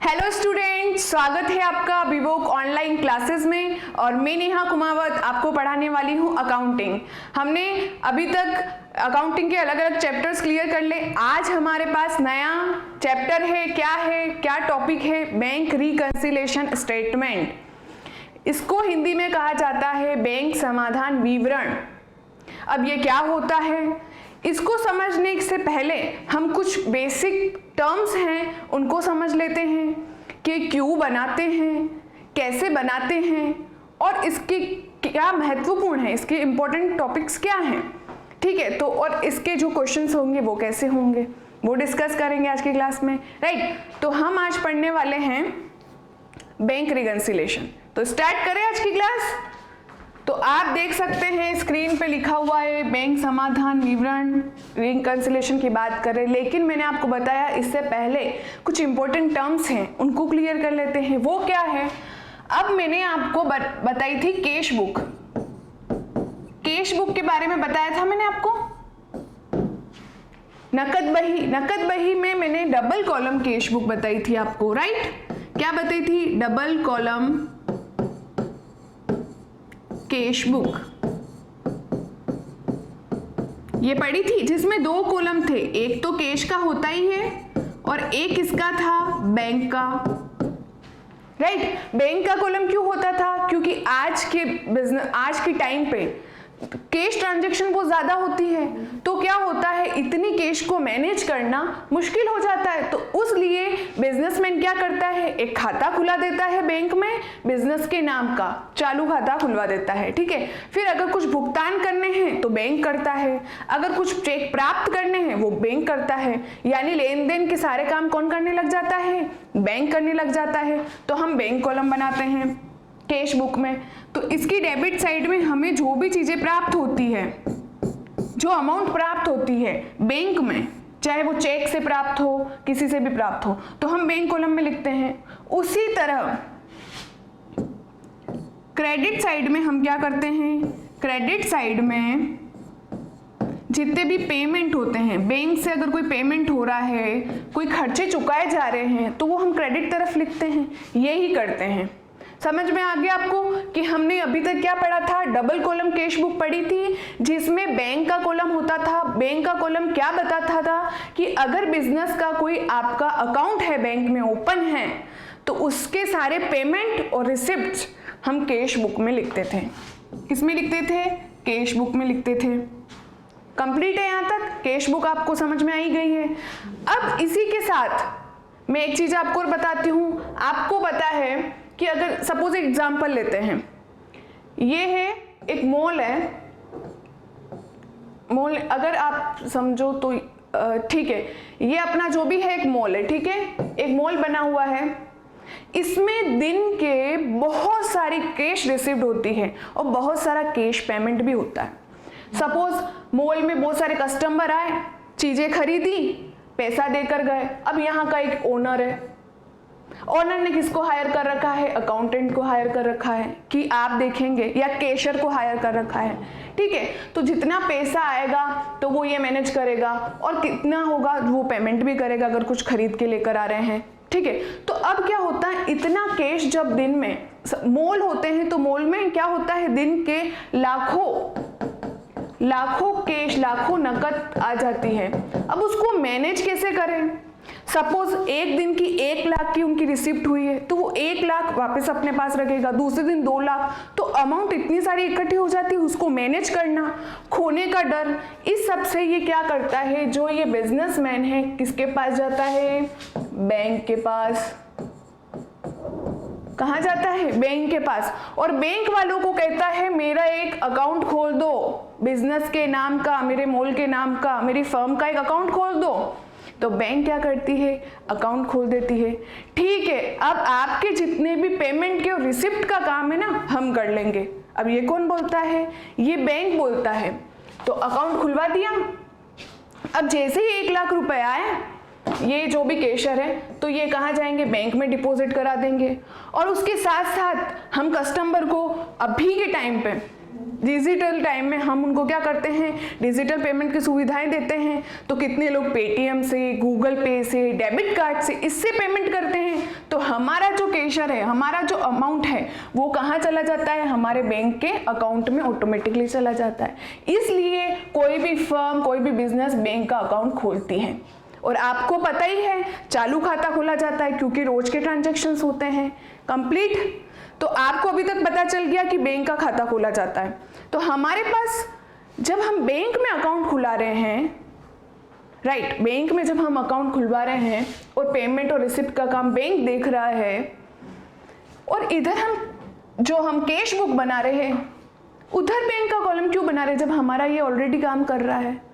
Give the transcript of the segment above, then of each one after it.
Hello student, स्वागत है आपका विवोक ऑनलाइन क्लासेस में। और मैं नेहा कुमावत आपको पढ़ाने वाली हूँ अकाउंटिंग। हमने अभी तक अकाउंटिंग के अलग अलग चैप्टर्स क्लियर कर ले। आज हमारे पास नया चैप्टर है, क्या टॉपिक है? Bank reconciliation statement. इसको हिंदी में कहा जाता है बैंक समाधान विवरण। अब ये क्या होता है, इसको समझने से पहले हम कुछ बेसिक टर्म्स हैं उनको समझ लेते हैं कि क्यों बनाते हैं, कैसे बनाते हैं और इसके क्या महत्वपूर्ण है, इसके इंपॉर्टेंट टॉपिक्स क्या हैं। ठीक है, तो और इसके जो क्वेश्चंस होंगे वो कैसे होंगे वो डिस्कस करेंगे आज की क्लास में, राइट। तो हम आज पढ़ने वाले हैं बैंक रिकंसिलिएशन। तो स्टार्ट करें आज की क्लास। तो आप देख सकते हैं स्क्रीन पे लिखा हुआ है बैंक समाधान विवरण, रिकंसिलिएशन की बात करें। लेकिन मैंने आपको बताया इससे पहले कुछ इंपॉर्टेंट टर्म्स हैं उनको क्लियर कर लेते हैं। वो क्या है? अब मैंने आपको बताई थी कैश बुक। कैश बुक के बारे में बताया था मैंने आपको। नकद बही में मैंने डबल कॉलम कैश बुक बताई थी आपको, राइट। क्या बताई थी? डबल कॉलम कैश बुक ये पढ़ी थी, जिसमें दो कॉलम थे, एक तो कैश का होता ही है और एक इसका था बैंक का, राइट। बैंक का कॉलम क्यों होता था? क्योंकि आज के टाइम पे कैश ट्रांजैक्शन बहुत ज्यादा होती है, तो क्या होता है इतनी कैश को मैनेज करना मुश्किल हो जाता है। तो उस लिए बिजनेसमैन क्या करता है, एक खाता खुला देता है बैंक में, बिजनेस के नाम का चालू खाता खुलवा देता है, ठीक है। फिर अगर कुछ भुगतान करने हैं तो बैंक करता है, अगर कुछ चेक प्राप्त करने हैं वो बैंक करता है, यानी लेन देन के सारे काम कौन करने लग जाता है? बैंक करने लग जाता है। तो हम बैंक कॉलम बनाते हैं कैश बुक में। तो इसकी डेबिट साइड में हमें जो भी चीजें प्राप्त होती है, जो अमाउंट प्राप्त होती है बैंक में, चाहे वो चेक से प्राप्त हो, किसी से भी प्राप्त हो, तो हम बैंक कॉलम में लिखते हैं। उसी तरह क्रेडिट साइड में हम क्या करते हैं? क्रेडिट साइड में जितने भी पेमेंट होते हैं, बैंक से अगर कोई पेमेंट हो रहा है, कोई खर्चे चुकाए जा रहे हैं, तो वो हम क्रेडिट तरफ लिखते हैं। यही करते हैं। समझ में आ गया आपको कि हमने अभी तक क्या पढ़ा था? डबल कॉलम कैश बुक पढ़ी थी, जिसमें बैंक का कॉलम होता था। बैंक का कॉलम क्या बताता था कि अगर बिजनेस का कोई आपका अकाउंट है बैंक में ओपन है, तो उसके सारे पेमेंट और रिसिप्ट हम कैश बुक में लिखते थे। किसमें लिखते थे? कैश बुक में लिखते थे। कंप्लीट है यहाँ तक? कैश बुक आपको समझ में आई गई है। अब इसी के साथ मैं एक चीज आपको और बताती हूँ। आपको पता है कि अगर सपोज एग्जांपल लेते हैं, ये है एक मॉल है, मॉल अगर आप समझो तो ठीक है, ये अपना जो भी है एक मॉल है, ठीक है। एक मॉल बना हुआ है, इसमें दिन के बहुत सारी कैश रिसीव्ड होती है और बहुत सारा कैश पेमेंट भी होता है। सपोज मॉल में बहुत सारे कस्टमर आए, चीजें खरीदी, पैसा देकर गए। अब यहाँ का एक ओनर है, ओनर ने किसको हायर कर रखा है? अकाउंटेंट को हायर कर रखा है कि आप देखेंगे, या कैशियर को हायर कर रखा है, ठीक है। तो जितना पैसा आएगा तो वो ये मैनेज करेगा और कितना होगा वो पेमेंट भी करेगा अगर कुछ खरीद के लेकर आ रहे हैं, ठीक है। तो अब क्या होता है, इतना कैश जब दिन में मॉल होते हैं तो मॉल में क्या होता है, दिन के लाखों कैश, लाखों नकद आ जाती है। अब उसको मैनेज कैसे करें? सपोज एक दिन की 1 लाख की उनकी रिसिप्ट हुई है, तो वो 1 लाख वापस अपने पास रखेगा, दूसरे दिन 2 लाख, तो अमाउंट इतनी सारी इकट्ठी हो जाती है, उसको मैनेज करना, खोने का डर, इस सब से ये क्या करता है, जो ये बिजनेसमैन है किसके पास जाता है? बैंक के पास। कहाँ जाता है? बैंक के पास। और बैंक वालों को कहता है मेरा एक अकाउंट खोल दो, बिजनेस के नाम का, मेरे मॉल के नाम का, मेरी फर्म का एक अकाउंट खोल दो। तो बैंक क्या करती है? अकाउंट खोल देती है। ठीक है, अब आपके जितने भी पेमेंट के और रिसिप्ट का काम है ना, हम कर लेंगे। अब ये कौन बोलता है? ये बैंक बोलता है। तो अकाउंट खुलवा दिया। अब जैसे ही 1 लाख रुपए आए, ये जो भी कैशियर है, तो ये कहाँ जाएंगे? बैंक में डिपॉजिट करा देंगे। और उसके साथ साथ हम कस्टमर को अभी के टाइम पे डिजिटल टाइम में हम उनको क्या करते हैं, डिजिटल पेमेंट की सुविधाएं देते हैं। तो कितने लोग पेटीएम से, गूगल पे से, डेबिट कार्ड से इससे पेमेंट करते हैं। तो एक्सपेंडिचर है, हमारा जो अमाउंट है वो कहाँ चला जाता है, हमारे बैंक के अकाउंट में ऑटोमेटिकली चला जाता है। इसलिए कोई भी फर्म, कोई भी बिजनेस बैंक का अकाउंट खोलती है। और आपको पता ही है चालू खाता खोला जाता है क्योंकि रोज के ट्रांजैक्शंस होते हैं। कंप्लीट। तो आपको अभी तक पता चल गया कि बैंक का खाता खोला जाता है। तो हमारे पास जब हम बैंक में अकाउंट खुला रहे हैं, राइट, बैंक में जब हम अकाउंट खुलवा रहे हैं और पेमेंट और रिसिप्ट का काम बैंक देख रहा है, और इधर हम कैश बुक बना रहे हैं, उधर बैंक का कॉलम क्यों बना रहे हैं जब हमारा ये ऑलरेडी काम कर रहा है?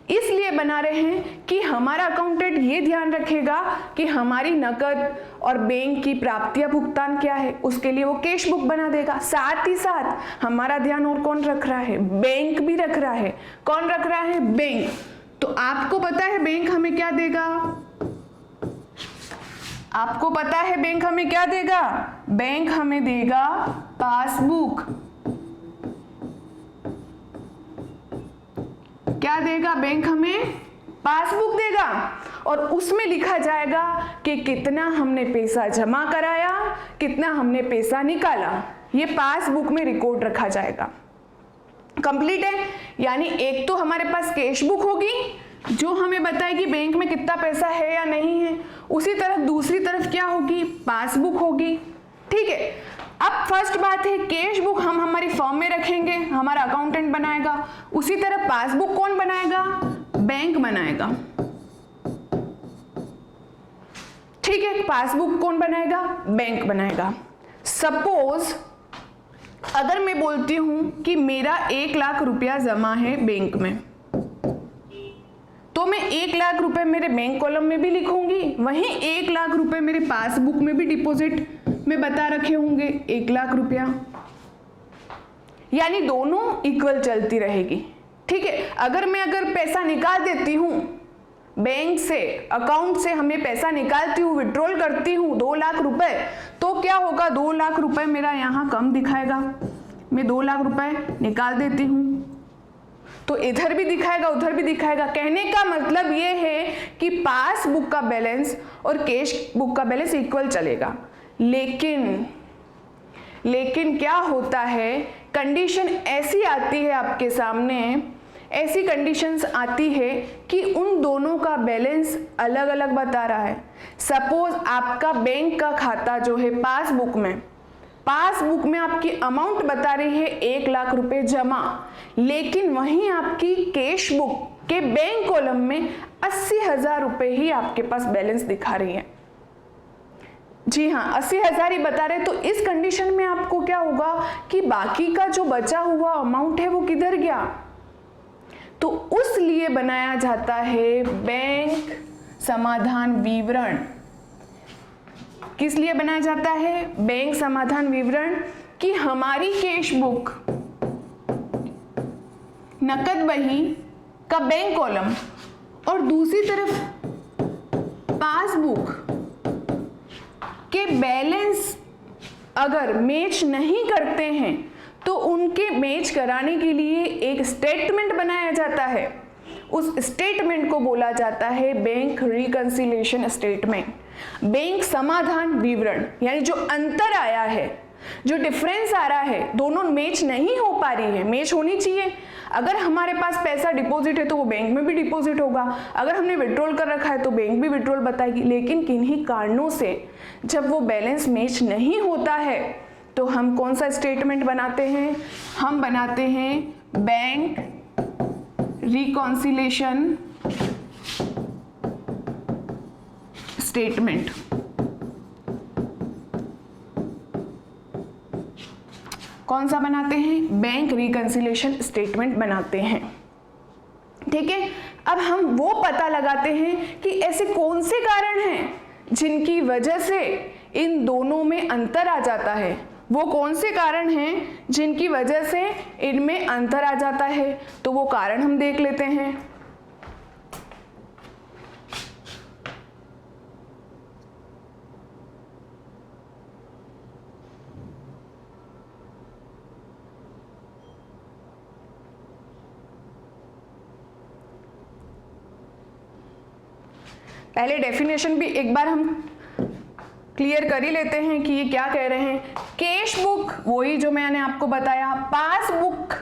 इसलिए बना रहे हैं कि हमारा अकाउंटेंट ये ध्यान रखेगा कि हमारी नकद और बैंक की प्राप्तियां भुगतान क्या है, उसके लिए वो कैश बुक बना देगा। साथ ही साथ हमारा ध्यान और कौन रख रहा है, बैंक भी रख रहा है। कौन रख रहा है? बैंक। तो आपको पता है बैंक हमें क्या देगा? आपको पता है बैंक हमें क्या देगा? बैंक हमें देगा पासबुक। क्या देगा? बैंक हमें पासबुक देगा और उसमें लिखा जाएगा कि कितना हमने पैसा जमा कराया, कितना हमने पैसा निकाला। ये पासबुक में रिकॉर्ड रखा जाएगा। कंप्लीट है। यानी एक तो हमारे पास कैश बुक होगी जो हमें बताएगी बैंक में कितना पैसा है या नहीं है, उसी तरफ दूसरी तरफ क्या होगी? पासबुक होगी। ठीक है। अब फर्स्ट बात है, कैश बुक हम हमारी फर्म में रखेंगे, हमारा अकाउंटेंट बनाएगा। उसी तरह पासबुक कौन बनाएगा? बैंक बनाएगा। ठीक है, पासबुक कौन बनाएगा? बैंक बनाएगा। सपोज अगर मैं बोलती हूं कि मेरा 1 लाख रुपया जमा है बैंक में, तो मैं 1 लाख रुपए मेरे बैंक कॉलम में भी लिखूंगी, वहीं 1 लाख रुपए मेरे पासबुक में भी डिपॉजिट में बता रखे होंगे 1 लाख रुपया। यानी दोनों इक्वल चलती रहेगी। ठीक है। अगर पैसा निकाल देती हूं बैंक से, अकाउंट से हमें पैसा निकालती हूँ, विड्रॉल करती हूँ 2 लाख रुपए, तो क्या होगा? 2 लाख रुपए मेरा यहाँ कम दिखाएगा। मैं 2 लाख रुपए निकाल देती हूँ तो इधर भी दिखाएगा, उधर भी दिखाएगा। कहने का मतलब ये है कि पासबुक का बैलेंस और कैश बुक का बैलेंस इक्वल चलेगा। लेकिन क्या होता है, कंडीशन ऐसी आती है आपके सामने, ऐसी कंडीशंस आती है कि उन दोनों का बैलेंस अलग अलग बता रहा है। सपोज आपका बैंक का खाता जो है पासबुक में आपकी अमाउंट बता रही है 1 लाख रुपए जमा, लेकिन वहीं आपकी कैश बुक के बैंक कॉलम में 80,000 रुपए ही आपके पास बैलेंस दिखा रही है। जी हाँ, 80,000 ही बता रहे। तो इस कंडीशन में आपको क्या होगा कि बाकी का जो बचा हुआ अमाउंट है वो किधर गया? तो उस लिए बनाया जाता है बैंक समाधान विवरण। किस लिए बनाया जाता है? बैंक समाधान विवरण, कि हमारी कैश बुक, नकद बही का बैंक कॉलम और दूसरी तरफ पासबुक के बैलेंस अगर मैच नहीं करते हैं तो उनके मैच कराने के लिए एक स्टेटमेंट बनाया जाता है। उस स्टेटमेंट को बोला जाता है बैंक रिकंसिलिएशन स्टेटमेंट, बैंक समाधान विवरण। यानी जो अंतर आया है, जो डिफरेंस आ रहा है, दोनों मैच नहीं हो पा रही है, मैच होनी चाहिए। अगर हमारे पास पैसा डिपॉजिट है तो वो बैंक में भी डिपॉजिट होगा, अगर हमने विड्रॉल कर रखा है तो बैंक भी विड्रॉल बताएगी। लेकिन किन्हीं कारणों से जब वो बैलेंस मैच नहीं होता है तो हम कौन सा स्टेटमेंट बनाते हैं? हम बनाते हैं बैंक रिकॉन्सिलेशन स्टेटमेंट। कौन सा बनाते हैं? बैंक रिकंसिलिएशन स्टेटमेंट बनाते हैं। ठीक है। अब हम वो पता लगाते हैं कि ऐसे कौन से कारण हैं जिनकी वजह से इन दोनों में अंतर आ जाता है। वो कौन से कारण हैं जिनकी वजह से इनमें अंतर आ जाता है, तो वो कारण हम देख लेते हैं। पहले डेफिनेशन भी एक बार हम क्लियर कर ही लेते हैं कि ये क्या कह रहे हैं। कैश बुक वही जो मैंने आपको बताया, पासबुक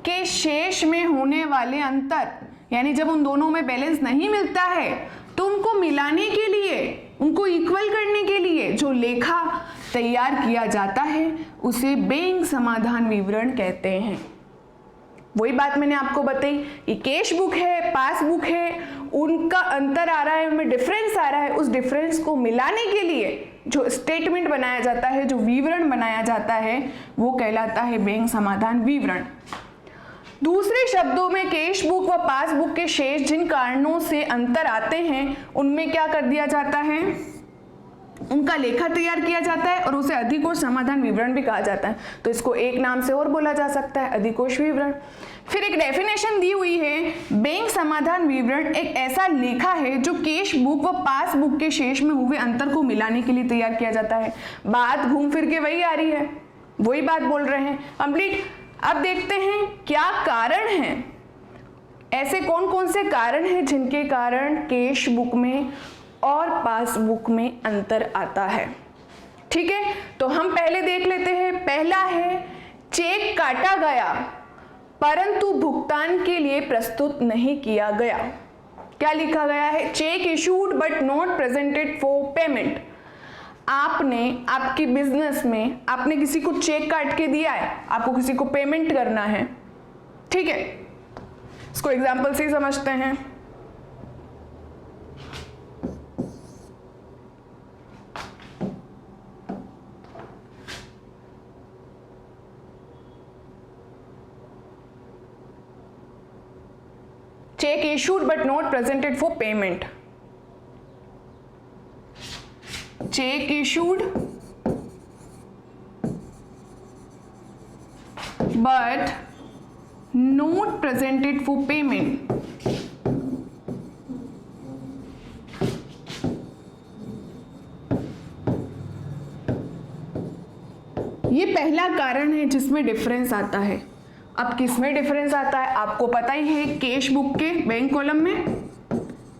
के शेष में होने वाले अंतर, यानी जब उन दोनों में बैलेंस नहीं मिलता है तो उनको मिलाने के लिए, उनको इक्वल करने के लिए जो लेखा तैयार किया जाता है उसे बैंक समाधान विवरण कहते हैं। वही बात मैंने आपको बताई, ये कैश बुक है, पासबुक है, उनका अंतर आ रहा है, उनमें डिफरेंस आ रहा है, उस डिफरेंस को मिलाने के लिए जो स्टेटमेंट बनाया जाता है, जो विवरण बनाया जाता है, वो कहलाता है बैंक समाधान विवरण। दूसरे शब्दों में कैश बुक व पासबुक के शेष जिन कारणों से अंतर आते हैं उनमें क्या कर दिया जाता है, उनका लेखा तैयार किया जाता है और उसे अधिकोष समाधान विवरण भी कहा जाता है। तो इसको एक नाम से और बोला जा सकता है, अधिकोष विवरण। फिर एक डेफिनेशन दी हुई है, बैंक समाधान विवरण एक ऐसा लेखा है जो कैश बुक व पासबुक के शेष में हुए अंतर को मिलाने के लिए तैयार किया जाता है। बात घूम फिर के वही आ रही है, वही बात बोल रहे हैं कंप्लीट। अब देखते हैं क्या कारण है, ऐसे कौन कौन से कारण हैं जिनके कारण कैश बुक में और पासबुक में अंतर आता है। ठीक है, तो हम पहले देख लेते हैं। पहला है, चेक काटा गया परंतु भुगतान के लिए प्रस्तुत नहीं किया गया। क्या लिखा गया है, check issued but not presented for payment. आपने आपकी बिजनेस में आपने किसी को चेक काट के दिया है, आपको किसी को पेमेंट करना है, ठीक है, इसको एग्जांपल से ही समझते हैं। Cheque issued but not presented for payment, cheque issued but not presented for payment। ये पहला कारण है जिसमें डिफरेंस आता है। अब किस में डिफरेंस आता है आपको पता ही है, कैश बुक के बैंक कॉलम में,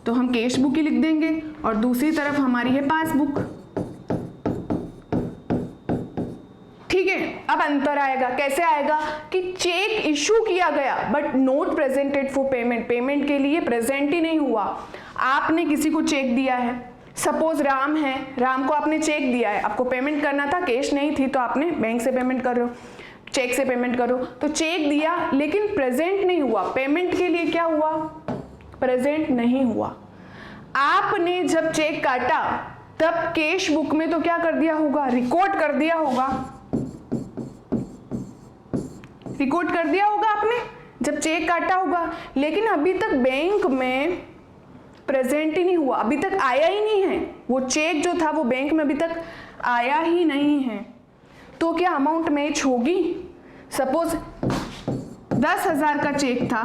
तो हम कैश बुक ही लिख देंगे और दूसरी तरफ हमारी है पासबुक। ठीक है, अब अंतर आएगा, कैसे आएगा कि चेक इशू किया गया but note presented for payment, payment के लिए प्रेजेंट ही नहीं हुआ। आपने किसी को चेक दिया है, सपोज राम है, राम को आपने चेक दिया है, आपको पेमेंट करना था, कैश नहीं थी तो आपने बैंक से पेमेंट कर रहे हो, चेक से पेमेंट करो, तो चेक दिया लेकिन प्रेजेंट नहीं हुआ, पेमेंट के लिए क्या हुआ, प्रेजेंट नहीं हुआ। आपने जब चेक काटा तब कैश बुक में तो क्या कर दिया होगा, रिकॉर्ड कर दिया होगा, रिकॉर्ड कर दिया होगा आपने जब चेक काटा होगा, लेकिन अभी तक बैंक में प्रेजेंट ही नहीं हुआ, अभी तक आया ही नहीं है, वो चेक जो था वो बैंक में अभी तक आया ही नहीं है। तो क्या अमाउंट मैच होगी? सपोज 10,000 का चेक था,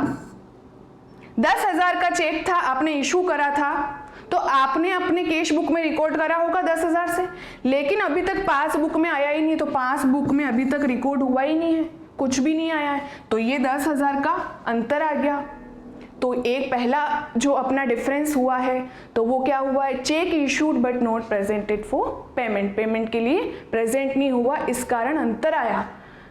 10,000 का चेक था, आपने इशू करा था, तो आपने अपने कैश बुक में रिकॉर्ड करा होगा 10,000 से, लेकिन अभी तक पासबुक में आया ही नहीं, तो पासबुक में अभी तक रिकॉर्ड हुआ ही नहीं है, कुछ भी नहीं आया है, तो ये 10,000 का अंतर आ गया। तो एक पहला जो अपना डिफरेंस हुआ है तो वो क्या हुआ है, check issued but not presented for payment, payment के लिए प्रेजेंट नहीं हुआ, इस कारण अंतर आया।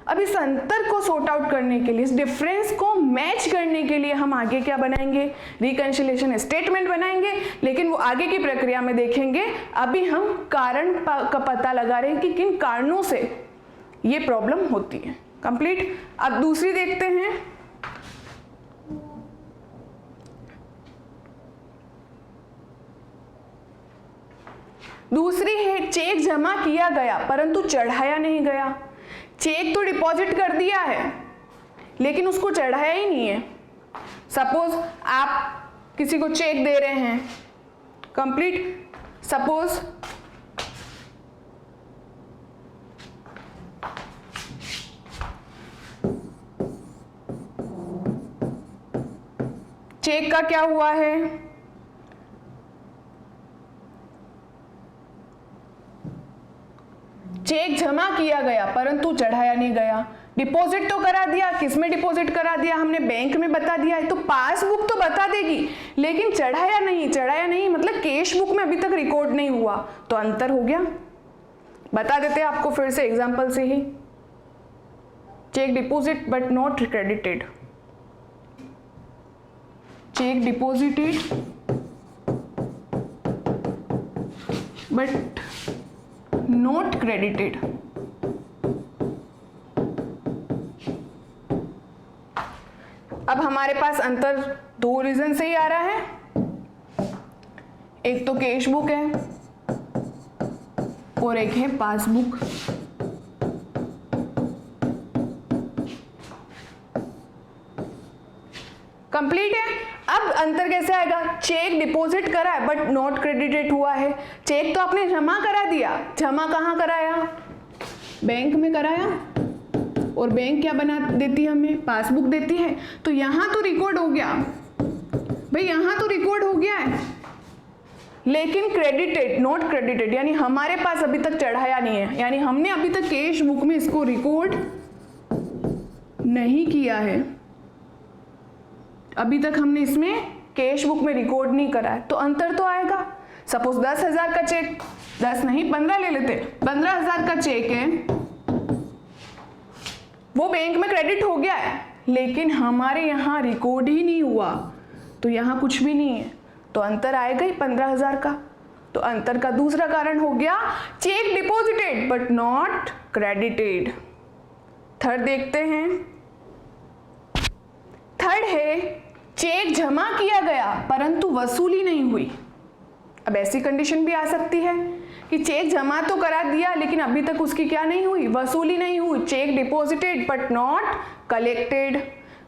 अब इस अंतर को सॉर्ट आउट करने के लिए, इस डिफरेंस को मैच करने के लिए हम आगे क्या बनाएंगे, रिकंसिलिएशन स्टेटमेंट बनाएंगे, लेकिन वो आगे की प्रक्रिया में देखेंगे। अभी हम कारण का पता लगा रहे हैं कि किन कारणों से ये प्रॉब्लम होती है। कंप्लीट। अब दूसरी देखते हैं, दूसरी है चेक जमा किया गया परंतु चढ़ाया नहीं गया। चेक तो डिपॉजिट कर दिया है लेकिन उसको चढ़ाया ही नहीं है। सपोज आप किसी को चेक दे रहे हैं, कंप्लीट, सपोज चेक का क्या हुआ है, चेक जमा किया गया परंतु चढ़ाया नहीं गया। डिपॉजिट तो करा दिया, किसमें डिपॉजिट करा दिया हमने, बैंक में बता दिया है, तो पासबुक तो बता देगी, लेकिन चढ़ाया नहीं, चढ़ाया नहीं मतलब कैश बुक में अभी तक रिकॉर्ड नहीं हुआ, तो अंतर हो गया। बता देते हैं आपको फिर से एग्जाम्पल से ही। Cheque deposit but not credited, cheque deposited but not credited. अब हमारे पास अंतर दो रीजन से ही आ रहा है, एक तो कैश बुक है और एक है पासबुक। कंप्लीट है। अब अंतर कैसे आएगा? चेक डिपॉजिट करा है बट नॉट क्रेडिटेड हुआ है। चेक तो आपने जमा करा दिया, जमा कहाँ कराया? बैंक में कराया, और बैंक क्या बना देती है हमें? पासबुक देती है। तो यहां तो रिकॉर्ड हो गया भाई, यहां तो रिकॉर्ड हो गया है, लेकिन क्रेडिटेड नॉट क्रेडिटेड, यानी हमारे पास अभी तक चढ़ाया नहीं है, यानी हमने अभी तक कैश बुक में इसको रिकॉर्ड नहीं किया है। अभी तक हमने इसमें कैश बुक में रिकॉर्ड नहीं करा है, तो अंतर तो आएगा। सपोज 10,000 का चेक, 10 नहीं 15 ले लेते, 15,000 का चेक है, वो बैंक में क्रेडिट हो गया है, लेकिन हमारे यहाँ रिकॉर्ड ही नहीं हुआ, तो यहाँ कुछ भी नहीं है, तो अंतर आएगा ही 15,000 का। तो अंतर का दूसरा कारण हो गया check deposited but not credited. Third देखते हैं। थर्ड है चेक जमा किया गया परंतु वसूली नहीं हुई। अब ऐसी कंडीशन भी आ सकती है कि चेक जमा तो करा दिया लेकिन अभी तक उसकी क्या नहीं हुई? वसूली नहीं हुई। Cheque deposited but not collected,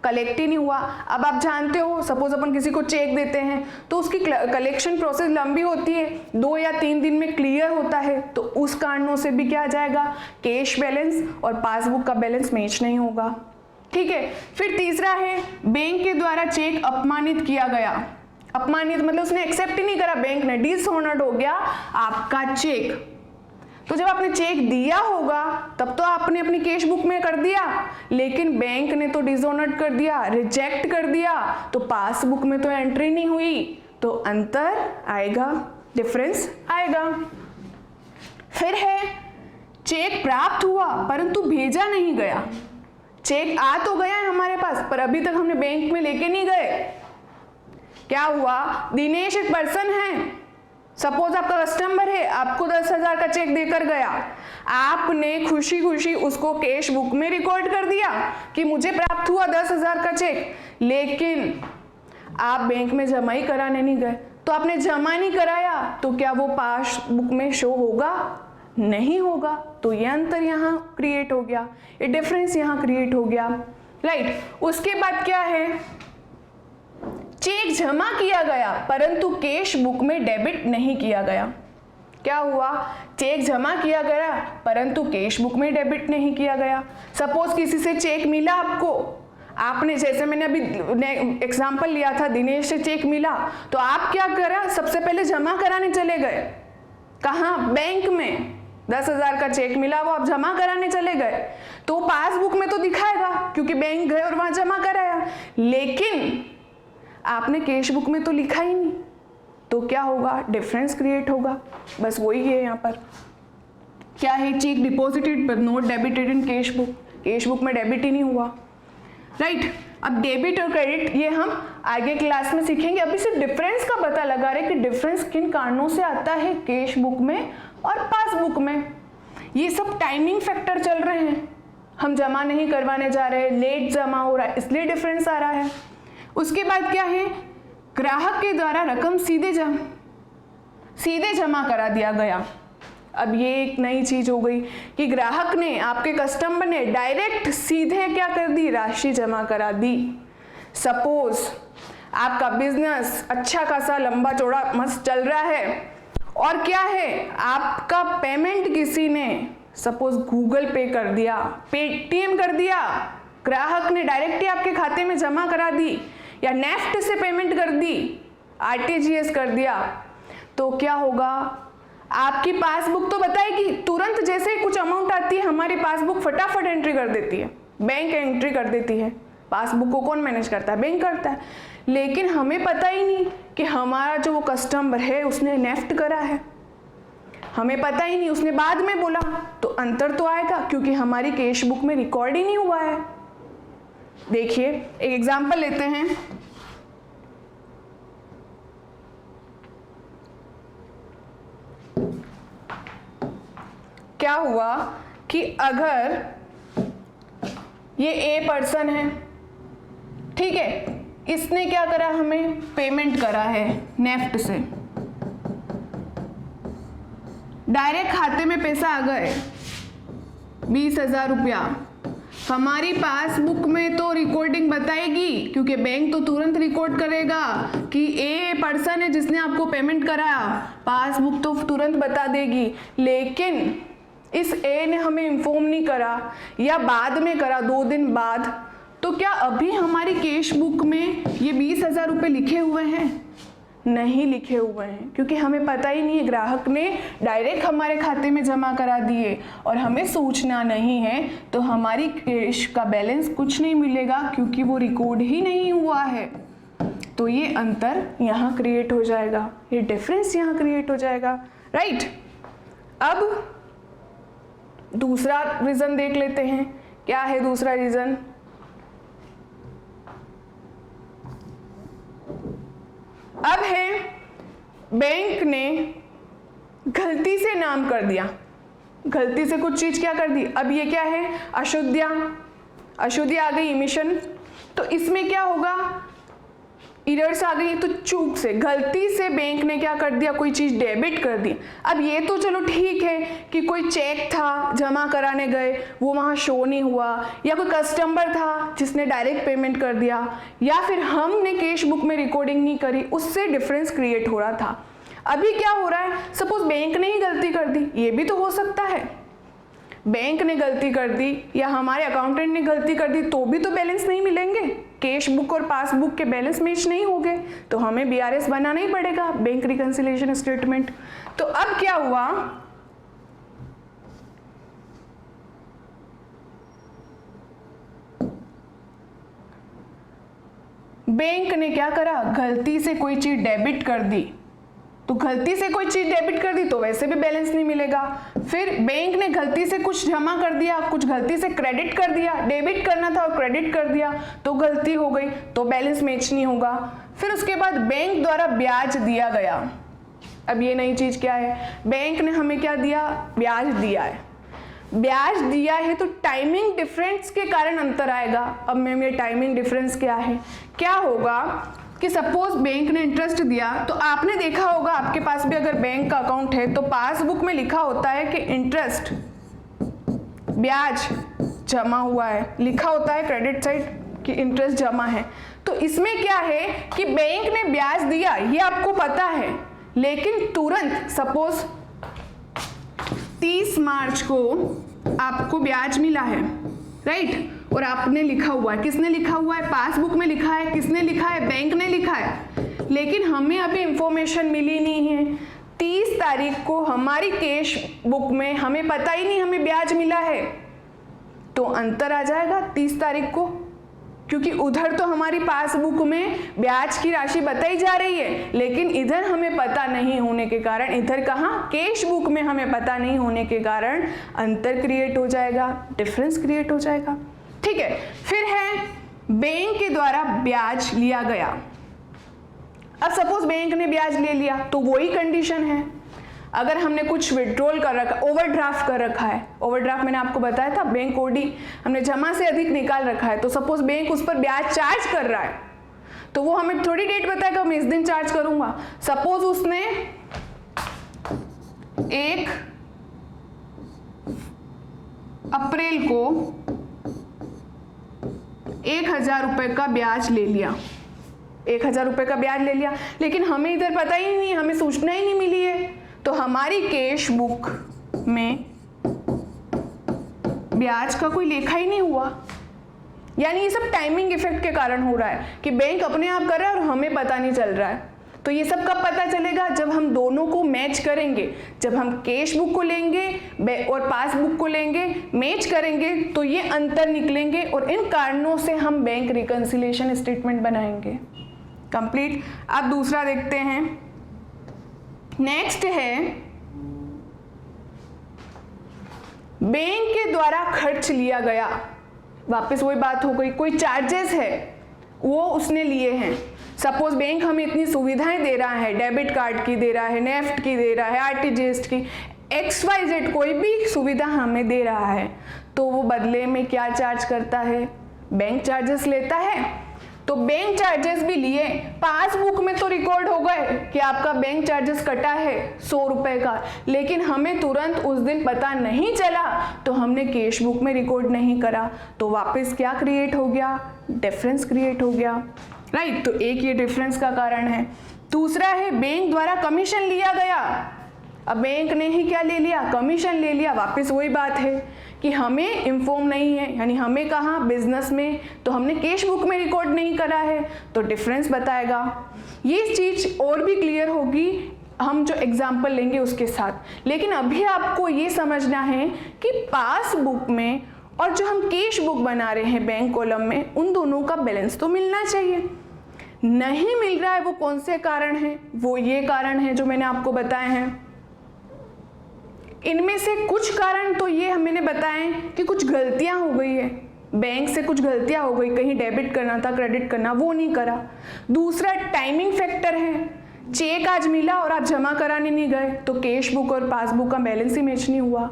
collect ही नहीं हुआ। अब आप जानते हो, सपोज अपन किसी को चेक देते हैं तो उसकी कलेक्शन प्रोसेस लंबी होती है, 2 या 3 दिन में क्लियर होता है, तो उस कारणों से भी क्या आ जाएगा? कैश बैलेंस और पासबुक का बैलेंस मैच नहीं होगा। ठीक है। फिर तीसरा है बैंक के द्वारा चेक अपमानित किया गया। अपमानित मतलब उसने एक्सेप्ट ही नहीं करा, बैंक ने डिसऑनर्ड हो गया आपका चेक। तो जब आपने चेक दिया होगा तब तो आपने अपनी कैश बुक में कर दिया, लेकिन बैंक ने तो डिसऑनर्ड कर दिया, रिजेक्ट कर दिया, तो पासबुक में तो एंट्री नहीं हुई, तो अंतर आएगा, डिफरेंस आएगा। फिर है चेक प्राप्त हुआ परंतु भेजा नहीं गया। चेक आ तो गया है हमारे पास पर अभी तक हमने बैंक में लेके नहीं गए। क्या हुआ? दिनेश एक पर्सन है, सपोज आपका कस्टमर है, आपको 10,000 का चेक देकर गया, आपने खुशी खुशी उसको कैश बुक में रिकॉर्ड कर दिया कि मुझे प्राप्त हुआ 10,000 का चेक, लेकिन आप बैंक में जमा ही कराने नहीं गए। तो आपने जमा नहीं कराया तो क्या वो पासबुक में शो होगा? नहीं होगा। तो ये अंतर यहाँ क्रिएट हो गया, ये डिफरेंस यहाँ क्रिएट हो गया, राइट। उसके बाद क्या है? चेक जमा किया गया परंतु कैश बुक में डेबिट नहीं किया गया। क्या हुआ? चेक जमा किया गया परंतु कैश बुक में डेबिट नहीं किया गया। सपोज किसी से चेक मिला आपको, आपने जैसे मैंने अभी एग्जांपल लिया था, दिनेश से चेक मिला, तो आप क्या करा? सबसे पहले जमा कराने चले गए। कहाँ? बैंक में। 10,000 का चेक मिला, वो आप जमा कराने चले गए, तो पासबुक में तो दिखाएगा क्योंकि बैंक गए और वहां जमा कराया, लेकिन आपने कैश बुक में तो लिखा ही नहीं, तो क्या होगा? डिफरेंस क्रिएट होगा। बस वही है यहाँ पर। क्या है? Check deposited but not debited in cash book. Cash book में डेबिट ही नहीं हुआ, राइट। अब डेबिट और क्रेडिट ये हम आगे क्लास में सीखेंगे। अभी सिर्फ डिफरेंस का पता लगा रहे कि डिफरेंस किन कारणों से आता है कैश बुक में और पासबुक में। ये सब टाइमिंग फैक्टर चल रहे हैं, हम जमा नहीं करवाने जा रहे, लेट जमा हो रहा है, इसलिए डिफरेंस आ रहा है। उसके बाद क्या है? ग्राहक के द्वारा रकम सीधे जमा करा दिया गया। अब ये एक नई चीज हो गई कि ग्राहक ने, आपके कस्टमर ने डायरेक्ट सीधे क्या कर दी? राशि जमा करा दी। सपोज आपका बिजनेस अच्छा खासा लंबा चौड़ा मस्त चल रहा है, और क्या है? आपका पेमेंट किसी ने सपोज गूगल पे कर दिया, पेटीएम कर दिया, ग्राहक ने डायरेक्ट ही आपके खाते में जमा करा दी, या नेफ्ट से पेमेंट कर दी, आरटीजीएस कर दिया, तो क्या होगा? आपकी पासबुक तो बताएगी तुरंत, जैसे ही कुछ अमाउंट आती है हमारी पासबुक फटाफट एंट्री कर देती है, बैंक एंट्री कर देती है। पासबुक को कौन मैनेज करता है? बैंक करता है। लेकिन हमें पता ही नहीं कि हमारा जो वो कस्टमर है उसने नेफ्ट करा है। हमें पता ही नहीं, उसने बाद में बोला, तो अंतर तो आएगा क्योंकि हमारी कैश बुक में रिकॉर्ड ही नहीं हुआ है। देखिए एक एग्जांपल लेते हैं। क्या हुआ कि अगर ये ए पर्सन है, ठीक है, इसने क्या करा, हमें पेमेंट करा है नेफ्ट से, डायरेक्ट खाते में पैसा आ गए 20,000 रुपया। हमारी पासबुक में तो रिकॉर्डिंग बताएगी क्योंकि बैंक तो तुरंत रिकॉर्ड करेगा कि ए पर्सन है जिसने आपको पेमेंट कराया, पासबुक तो तुरंत बता देगी। लेकिन इस ए ने हमें इन्फॉर्म नहीं करा या बाद में करा 2 दिन बाद, तो क्या अभी हमारी कैश बुक में ये 20,000 रुपये लिखे हुए हैं? नहीं लिखे हुए हैं क्योंकि हमें पता ही नहीं है, ग्राहक ने डायरेक्ट हमारे खाते में जमा करा दिए और हमें सूचना नहीं है, तो हमारी कैश का बैलेंस कुछ नहीं मिलेगा क्योंकि वो रिकॉर्ड ही नहीं हुआ है। तो ये अंतर यहाँ क्रिएट हो जाएगा, ये डिफरेंस यहाँ क्रिएट हो जाएगा, राइट। अब दूसरा रीजन देख लेते हैं। क्या है दूसरा रीजन? अब है बैंक ने गलती से नाम कर दिया, गलती से कुछ चीज क्या कर दी। अब ये क्या है? अशुद्धियां, अशुद्धि आ गई, इमिशन। तो इसमें क्या होगा? इरर्स आ गई। तो चूक से, गलती से बैंक ने क्या कर दिया, कोई चीज डेबिट कर दी। अब ये तो चलो ठीक है कि कोई चेक था, जमा कराने गए, वो वहाँ शो नहीं हुआ, या कोई कस्टमर था जिसने डायरेक्ट पेमेंट कर दिया, या फिर हमने कैश बुक में रिकॉर्डिंग नहीं करी, उससे डिफरेंस क्रिएट हो रहा था। अभी क्या हो रहा है? सपोज बैंक ने ही गलती कर दी, ये भी तो हो सकता है, बैंक ने गलती कर दी या हमारे अकाउंटेंट ने गलती कर दी, तो भी तो बैलेंस नहीं मिलेंगे, कैश बुक और पासबुक के बैलेंस मैच नहीं होंगे, तो हमें बीआरएस बनाना ही पड़ेगा, बैंक रिकंसिलिएशन स्टेटमेंट। तो अब क्या हुआ? बैंक ने क्या करा, गलती से कोई चीज डेबिट कर दी, तो गलती से कोई चीज डेबिट कर दी तो वैसे भी बैलेंस नहीं मिलेगा। फिर बैंक ने गलती से कुछ जमा कर दिया, कुछ गलती से क्रेडिट कर दिया, डेबिट करना था और क्रेडिट कर दिया तो गलती हो गई, तो बैलेंस मैच नहीं होगा। फिर उसके बाद बैंक द्वारा ब्याज दिया गया। अब ये नई चीज क्या है? बैंक ने हमें क्या दिया? ब्याज दिया है। ब्याज दिया है तो टाइमिंग डिफरेंस के कारण अंतर आएगा। अब मैम ये टाइमिंग डिफरेंस क्या है? क्या होगा कि सपोज बैंक ने इंटरेस्ट दिया, तो आपने देखा होगा, आपके पास भी अगर बैंक का अकाउंट है तो पासबुक में लिखा होता है कि इंटरेस्ट, ब्याज जमा हुआ है, लिखा होता है क्रेडिट साइड कि इंटरेस्ट जमा है। तो इसमें क्या है कि बैंक ने ब्याज दिया, ये आपको पता है, लेकिन तुरंत सपोज 30 मार्च को आपको ब्याज मिला है, राइट, और आपने लिखा हुआ है, किसने लिखा हुआ है? पासबुक में लिखा है। किसने लिखा है? बैंक ने लिखा है। लेकिन हमें अभी इंफॉर्मेशन मिली नहीं है। 30 तारीख को हमारी कैश बुक में हमें पता ही नहीं हमें ब्याज मिला है, तो अंतर आ जाएगा 30 तारीख को, क्योंकि उधर तो हमारी पासबुक में ब्याज की राशि बताई जा रही है, लेकिन इधर हमें पता नहीं होने के कारण, इधर कहाँ, कैश बुक में हमें पता नहीं होने के कारण अंतर क्रिएट हो जाएगा, डिफरेंस क्रिएट हो जाएगा। ठीक है। फिर है बैंक के द्वारा ब्याज लिया गया। अब सपोज बैंक ने ब्याज ले लिया तो वही कंडीशन है, अगर हमने कुछ विड्रॉल कर रखा, ओवरड्राफ्ट कर रखा है, ओवरड्राफ्ट मैंने आपको बताया था, बैंक ओडी हमने जमा से अधिक निकाल रखा है, तो सपोज बैंक उस पर ब्याज चार्ज कर रहा है, तो वो हमें थोड़ी डेट बताएगा मैं इस दिन चार्ज करूंगा। सपोज उसने 1 अप्रैल को 1,000 रुपए का ब्याज ले लिया, 1,000 रुपए का ब्याज ले लिया, लेकिन हमें इधर पता ही नहीं, हमें सूचना ही नहीं मिली है, तो हमारी कैश बुक में ब्याज का कोई लेखा ही नहीं हुआ। यानी ये सब टाइमिंग इफेक्ट के कारण हो रहा है कि बैंक अपने आप कर रहा है और हमें पता नहीं चल रहा है। तो ये सब कब पता चलेगा? जब हम दोनों को मैच करेंगे, जब हम कैश बुक को लेंगे और पासबुक को लेंगे, मैच करेंगे तो ये अंतर निकलेंगे और इन कारणों से हम बैंक रिकंसिलिएशन स्टेटमेंट बनाएंगे। कंप्लीट। अब दूसरा देखते हैं। नेक्स्ट है बैंक के द्वारा खर्च लिया गया, वापस वही बात हो गई, कोई चार्जेस है वो उसने लिए हैं। सपोज बैंक हमें इतनी सुविधाएं दे रहा है, डेबिट कार्ड की दे रहा है, नेफ्ट की दे रहा है, आरटीजीएस की, XYZ कोई भी सुविधा हमें दे रहा है, तो वो बदले में क्या चार्ज करता है? बैंक चार्जेस लेता है। तो बैंक चार्जेस भी लिए, पासबुक में तो रिकॉर्ड हो गए कि आपका बैंक चार्जेस कटा है 100 रुपए का, लेकिन हमें तुरंत उस दिन पता नहीं चला तो हमने कैश बुक में रिकॉर्ड नहीं करा, तो वापस क्या क्रिएट हो गया? डिफरेंस क्रिएट हो गया, राइट। तो एक ये डिफरेंस का कारण है। दूसरा है बैंक द्वारा कमीशन लिया गया। अब बैंक ने ही क्या ले लिया? कमीशन ले लिया। वापस वही बात है कि हमें इन्फॉर्म नहीं है, यानी हमें कहाँ? बिजनेस में, तो हमने कैश बुक में रिकॉर्ड नहीं करा है, तो डिफरेंस बताएगा। ये चीज और भी क्लियर होगी हम जो एग्जाम्पल लेंगे उसके साथ। लेकिन अभी आपको ये समझना है कि पासबुक में और जो हम कैश बुक बना रहे हैं बैंक कॉलम में, उन दोनों का बैलेंस तो मिलना चाहिए। नहीं मिल रहा है, वो कौन से कारण हैं? वो ये कारण है जो मैंने आपको बताए हैं। इनमें से कुछ कारण तो ये मैंने बताए कि कुछ गलतियां हो गई है, बैंक से कुछ गलतियां हो गई, कहीं डेबिट करना था, क्रेडिट करना, वो नहीं करा। दूसरा टाइमिंग फैक्टर है, चेक आज मिला और आप जमा कराने नहीं गए, तो कैश बुक और पासबुक का बैलेंस ही मैच नहीं हुआ,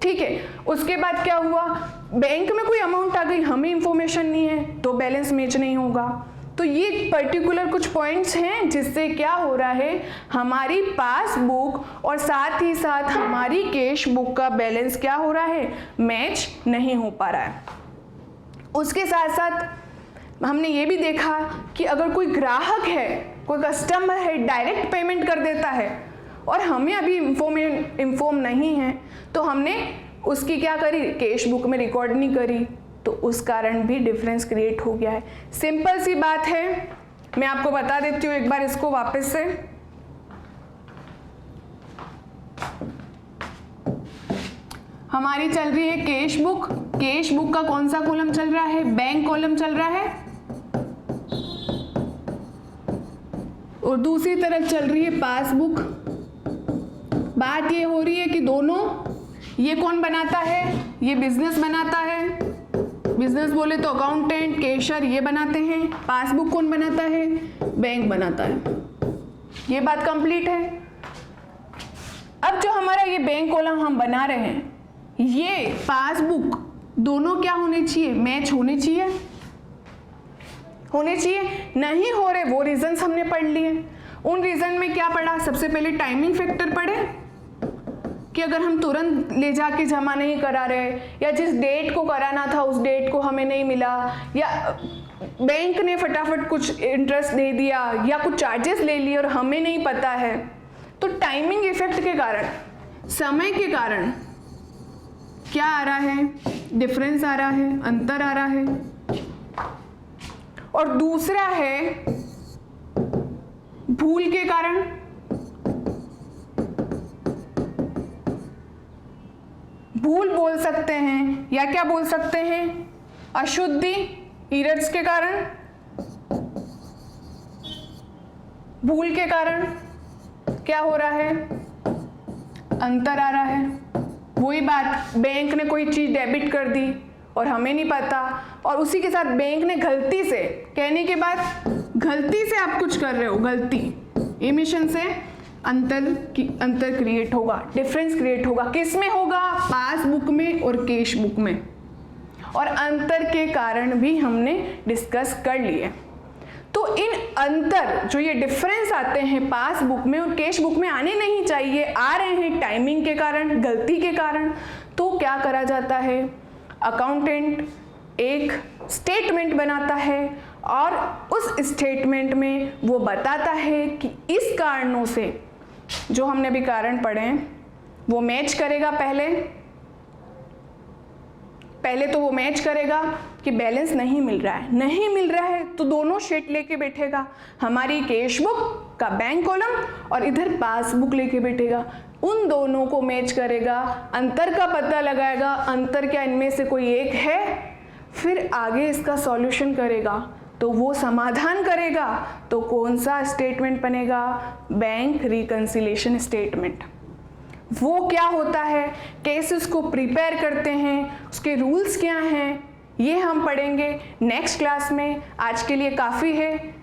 ठीक है। उसके बाद क्या हुआ? बैंक में कोई अमाउंट आ गई, हमें इंफॉर्मेशन नहीं है, तो बैलेंस मैच नहीं होगा। तो ये पर्टिकुलर कुछ पॉइंट्स हैं जिससे क्या हो रहा है, हमारी पासबुक और साथ ही साथ हमारी कैश बुक का बैलेंस क्या हो रहा है? मैच नहीं हो पा रहा है। उसके साथ साथ हमने ये भी देखा कि अगर कोई ग्राहक है, कोई कस्टमर है, डायरेक्ट पेमेंट कर देता है और हमें अभी इन्फॉर्म नहीं है, तो हमने उसकी क्या करी? कैश बुक में रिकॉर्ड नहीं करी, तो उस कारण भी डिफरेंस क्रिएट हो गया है। सिंपल सी बात है, मैं आपको बता देती हूँ एक बार इसको वापस से। हमारी चल रही है कैश बुक, कैश बुक का कौन सा कॉलम चल रहा है? बैंक कॉलम चल रहा है, और दूसरी तरफ चल रही है पासबुक। बात ये हो रही है कि दोनों, ये कौन बनाता है? ये बिजनेस बनाता है, बिजनेस बोले तो अकाउंटेंट, कैशियर ये बनाते हैं। पासबुक कौन बनाता है? बैंक बनाता है। ये बात कंप्लीट है। अब जो हमारा ये बैंक कॉलम हम बना रहे हैं, ये पासबुक दोनों क्या होने चाहिए? मैच होने चाहिए, होने चाहिए। नहीं हो रहे, वो रीजंस हमने पढ़ लिए। उन रीजन में क्या पढ़ा? सबसे पहले टाइमिंग फैक्टर पढ़े कि अगर हम तुरंत ले जाके जमा नहीं करा रहे, या जिस डेट को कराना था उस डेट को हमें नहीं मिला, या बैंक ने फटाफट कुछ इंटरेस्ट दे दिया, या कुछ चार्जेस ले लिए और हमें नहीं पता है, तो टाइमिंग इफेक्ट के कारण, समय के कारण क्या आ रहा है? डिफरेंस आ रहा है, अंतर आ रहा है। और दूसरा है भूल के कारण, भूल बोल सकते हैं, या क्या बोल सकते हैं? अशुद्धि, एरर्स के कारण, भूल के कारण क्या हो रहा है? अंतर आ रहा है। वही बात, बैंक ने कोई चीज डेबिट कर दी और हमें नहीं पता, और उसी के साथ बैंक ने गलती से, कहने के बाद गलती से आप कुछ कर रहे हो, गलती, एमिशन से अंतर क्रिएट होगा, डिफरेंस क्रिएट होगा। किस में होगा? पासबुक में और कैश बुक में। और अंतर के कारण भी हमने डिस्कस कर लिए। तो इन अंतर, जो ये डिफरेंस आते हैं पासबुक में और कैश बुक में आने नहीं चाहिए, आ रहे हैं टाइमिंग के कारण, गलती के कारण, तो क्या करा जाता है? अकाउंटेंट एक स्टेटमेंट बनाता है और उस स्टेटमेंट में वो बताता है कि इस कारणों से, जो हमने भी कारण पढ़े हैं, वो मैच करेगा। पहले तो वो मैच करेगा कि बैलेंस नहीं मिल रहा है, नहीं मिल रहा है तो दोनों शीट लेके बैठेगा, हमारी कैश बुक का बैंक कॉलम और इधर पासबुक लेके बैठेगा, उन दोनों को मैच करेगा, अंतर का पता लगाएगा, अंतर क्या इनमें से कोई एक है, फिर आगे इसका सॉल्यूशन करेगा। तो वो समाधान करेगा तो कौन सा स्टेटमेंट बनेगा? Bank reconciliation statement. वो क्या होता है, कैसे उसको प्रिपेयर करते हैं, उसके रूल्स क्या हैं, ये हम पढ़ेंगे नेक्स्ट क्लास में। आज के लिए काफ़ी है।